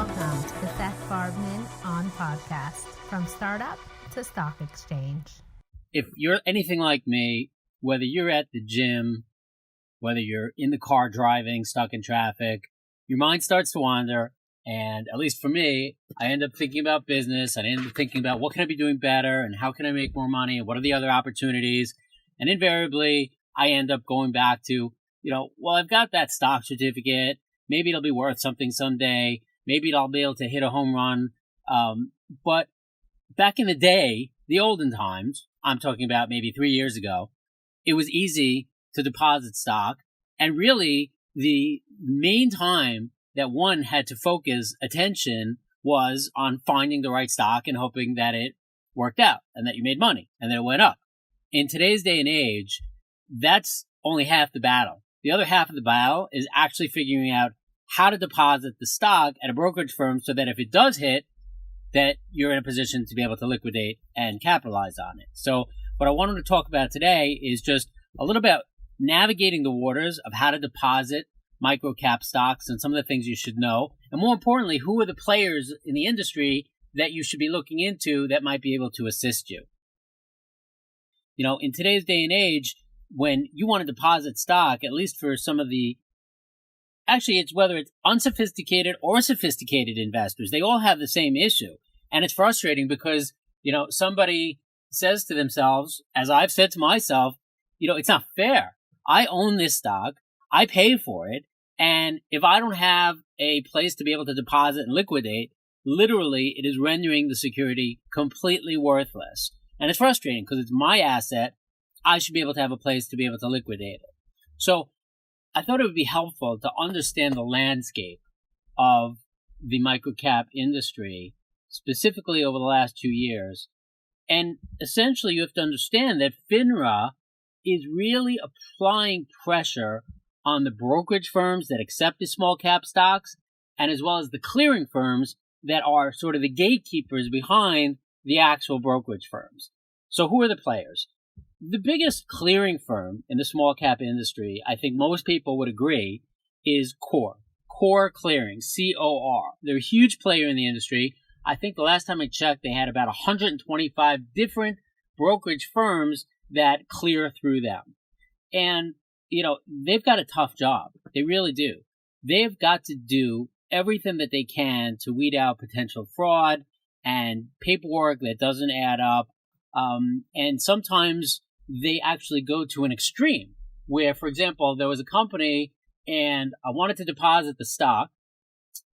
Welcome to the Seth Barbman On Podcast, from startup to stock exchange. If you're anything like me, whether you're at the gym, whether you're in the car driving, stuck in traffic, your mind starts to wander. And at least for me, I end up thinking about business. I end up thinking about what can I be doing better and how can I make more money and what are the other opportunities. And invariably, I end up going back to, well, I've got that stock certificate. Maybe it'll be worth something someday. Maybe I'll be able to hit a home run. But back in the day, the olden times, I'm talking about maybe 3 years ago, it was easy to deposit stock. And really, the main time that one had to focus attention was on finding the right stock and hoping that it worked out and that you made money and that it went up. In today's day and age, that's only half the battle. The other half of the battle is actually figuring out how to deposit the stock at a brokerage firm so that if it does hit, that you're in a position to be able to liquidate and capitalize on it. So what I wanted to talk about today is just a little bit navigating the waters of how to deposit microcap stocks and some of the things you should know. And more importantly, who are the players in the industry that you should be looking into that might be able to assist you. In today's day and age, when you want to deposit stock, at least for some of the, actually it's whether it's unsophisticated or sophisticated investors, they all have the same issue. And it's frustrating because, somebody says to themselves, as I've said to myself, it's not fair. I own this stock. I pay for it. And if I don't have a place to be able to deposit and liquidate, literally it is rendering the security completely worthless. And it's frustrating because it's my asset. I should be able to have a place to be able to liquidate it. So I thought it would be helpful to understand the landscape of the microcap industry, specifically over the last 2 years. And essentially you have to understand that FINRA is really applying pressure on the brokerage firms that accept the small cap stocks, and as well as the clearing firms that are sort of the gatekeepers behind the actual brokerage firms. So who are the players? The biggest clearing firm in the small cap industry, I think most people would agree, is Core Clearing, COR. They're a huge player in the industry. I think the last time I checked, they had about 125 different brokerage firms that clear through them. And, they've got a tough job. They really do. They've got to do everything that they can to weed out potential fraud and paperwork that doesn't add up. And sometimes they actually go to an extreme where, for example, there was a company and I wanted to deposit the stock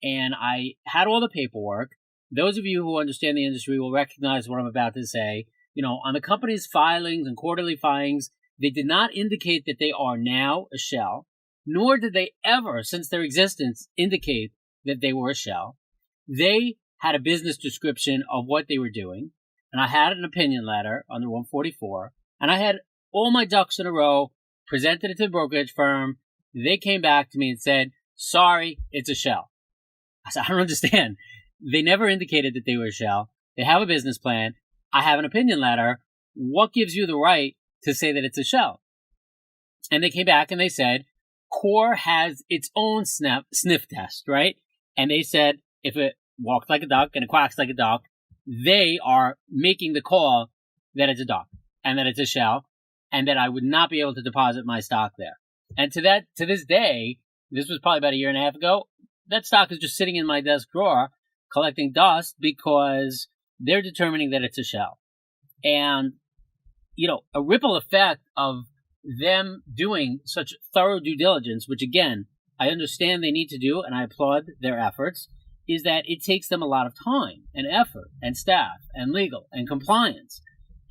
and I had all the paperwork. Those of you who understand the industry will recognize what I'm about to say. On the company's filings and quarterly filings, they did not indicate that they are now a shell, nor did they ever, since their existence, indicate that they were a shell. They had a business description of what they were doing, and I had an opinion letter under 144, and I had all my ducks in a row, presented it to the brokerage firm. They came back to me and said, sorry, it's a shell. I said, I don't understand. They never indicated that they were a shell. They have a business plan. I have an opinion letter. What gives you the right to say that it's a shell? And they came back and they said, Core has its own sniff test, right? And they said, if it walks like a duck and it quacks like a duck, they are making the call that it's a duck and that it's a shell and that I would not be able to deposit my stock there. And to this day, this was probably about a year and a half ago, that stock is just sitting in my desk drawer collecting dust because they're determining that it's a shell. And, a ripple effect of them doing such thorough due diligence, which again, I understand they need to do and I applaud their efforts, is that it takes them a lot of time and effort and staff and legal and compliance.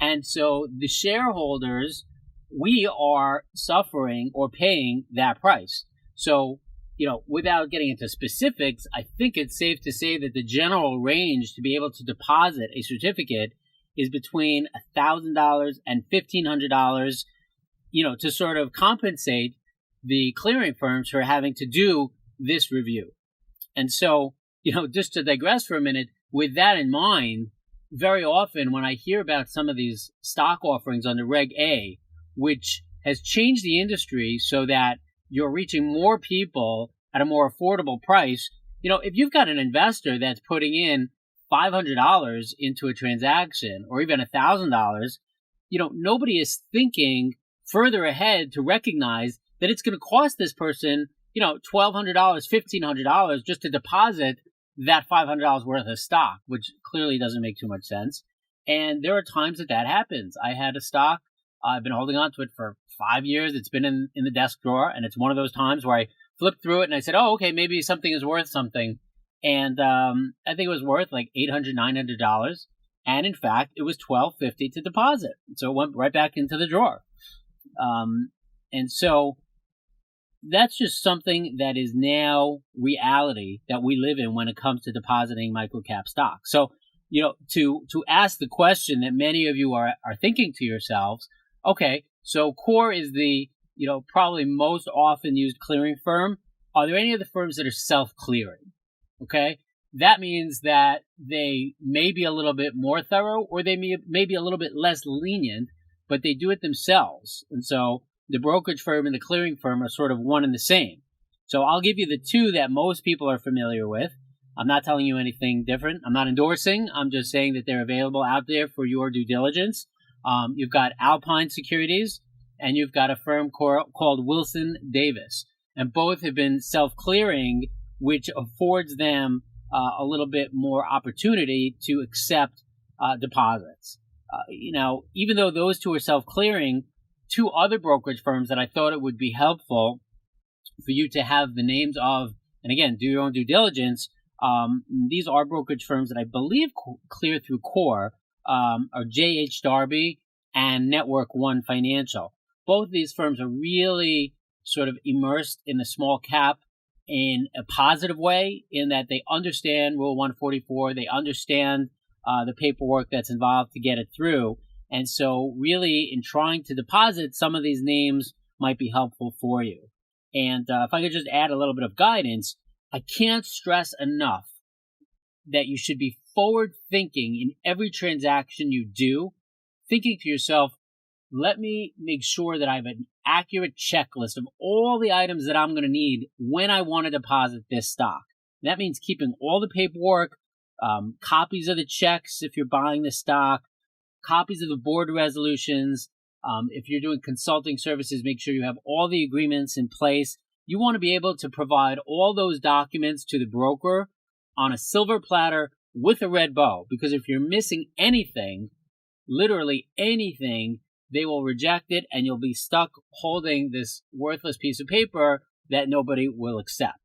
And so the shareholders, we are suffering or paying that price. So, without getting into specifics, I think it's safe to say that the general range to be able to deposit a certificate is between $1,000 and $1,500, to sort of compensate the clearing firms for having to do this review. And so, just to digress for a minute, with that in mind, very often when I hear about some of these stock offerings under Reg A, which has changed the industry so that you're reaching more people at a more affordable price, if you've got an investor that's putting in $500 into a transaction or even $1,000, nobody is thinking further ahead to recognize that it's going to cost this person, $1,200, $1,500 just to deposit that $500 worth of stock, which clearly doesn't make too much sense. And there are times that happens. I had a stock. I've been holding on to it for 5 years. It's been in the desk drawer. And it's one of those times where I flipped through it and I said, oh, okay, maybe something is worth something. And I think it was worth like $800, $900. And in fact, it was $1,250 to deposit. So it went right back into the drawer. And so that's just something that is now reality that we live in when it comes to depositing microcap stock. So, to ask the question that many of you are thinking to yourselves, okay, so Core is the, probably most often used clearing firm. Are there any other firms that are self-clearing? Okay. That means that they may be a little bit more thorough or they may be a little bit less lenient, but they do it themselves. And so the brokerage firm and the clearing firm are sort of one and the same. So I'll give you the two that most people are familiar with. I'm not telling you anything different. I'm not endorsing. I'm just saying that they're available out there for your due diligence. You've got Alpine Securities and you've got a firm called Wilson Davis. And both have been self-clearing, which affords them a little bit more opportunity to accept deposits. Even though those two are self-clearing, two other brokerage firms that I thought it would be helpful for you to have the names of, and again, do your own due diligence. These are brokerage firms that I believe clear through Core, are J.H. Darby and Network One Financial. Both of these firms are really sort of immersed in the small cap in a positive way, in that they understand Rule 144, they understand the paperwork that's involved to get it through. And so really in trying to deposit, some of these names might be helpful for you. And if I could just add a little bit of guidance, I can't stress enough that you should be forward thinking in every transaction you do, thinking to yourself, let me make sure that I have an accurate checklist of all the items that I'm going to need when I want to deposit this stock. That means keeping all the paperwork, copies of the checks if you're buying the stock, copies of the board resolutions. If you're doing consulting services, make sure you have all the agreements in place. You want to be able to provide all those documents to the broker on a silver platter with a red bow, because if you're missing anything, literally anything, they will reject it and you'll be stuck holding this worthless piece of paper that nobody will accept.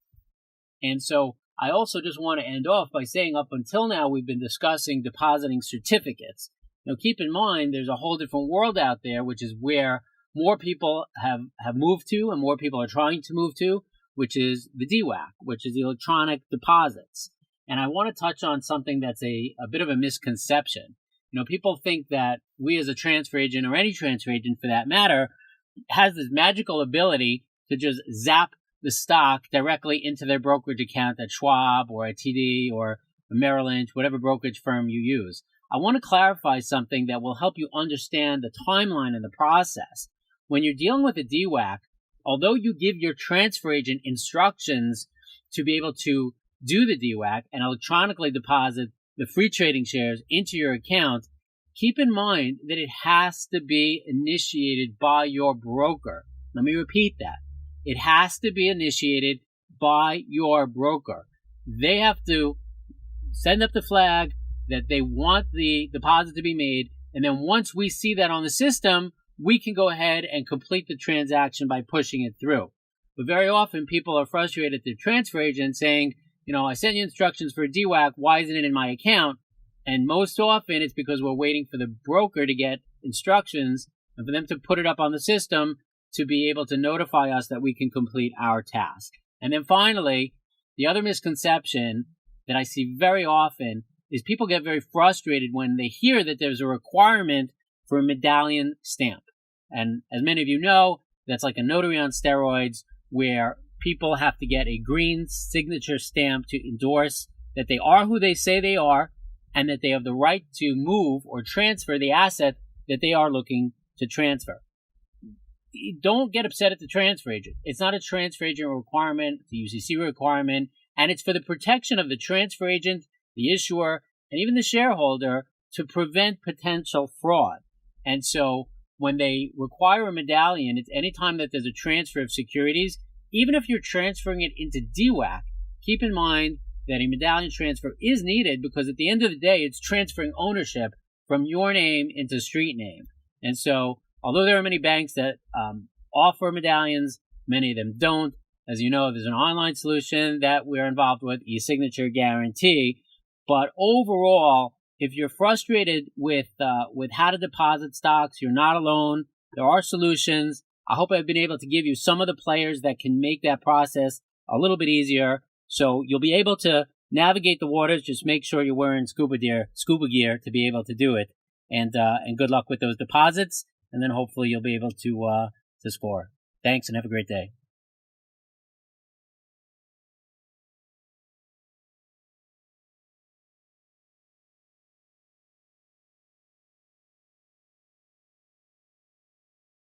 And so I also just want to end off by saying up until now, we've been discussing depositing certificates. Now, keep in mind, there's a whole different world out there, which is where more people have moved to and more people are trying to move to, which is the DWAC, which is the electronic deposits. And I want to touch on something that's a bit of a misconception. People think that we as a transfer agent, or any transfer agent for that matter, has this magical ability to just zap the stock directly into their brokerage account at Schwab or at TD or Merrill Lynch, whatever brokerage firm you use. I want to clarify something that will help you understand the timeline and the process. When you're dealing with a DWAC, although you give your transfer agent instructions to be able to do the DWAC and electronically deposit the free trading shares into your account, keep in mind that it has to be initiated by your broker. Let me repeat that. It has to be initiated by your broker. They have to send up the flag that they want the deposit to be made, and then once we see that on the system, we can go ahead and complete the transaction by pushing it through. But very often people are frustrated at their transfer agent saying, I sent you instructions for a DWAC, why isn't it in my account? And most often it's because we're waiting for the broker to get instructions and for them to put it up on the system to be able to notify us that we can complete our task. And then finally, the other misconception that I see very often is people get very frustrated when they hear that there's a requirement for a medallion stamp. And as many of you know, that's like a notary on steroids, where people have to get a green signature stamp to endorse that they are who they say they are and that they have the right to move or transfer the asset that they are looking to transfer. Don't get upset at the transfer agent. It's not a transfer agent requirement. It's a UCC requirement. And it's for the protection of the transfer agent, the issuer, and even the shareholder to prevent potential fraud. And so when they require a medallion, it's anytime that there's a transfer of securities, even if you're transferring it into DWAC, keep in mind that a medallion transfer is needed because at the end of the day, it's transferring ownership from your name into street name. And so, although there are many banks that offer medallions, many of them don't. As you know, there's an online solution that we're involved with, e-signature guarantee. But overall, if you're frustrated with how to deposit stocks, you're not alone. There are solutions. I hope I've been able to give you some of the players that can make that process a little bit easier. So you'll be able to navigate the waters. Just make sure you're wearing scuba gear to be able to do it. And good luck with those deposits. And then hopefully you'll be able to score. Thanks and have a great day.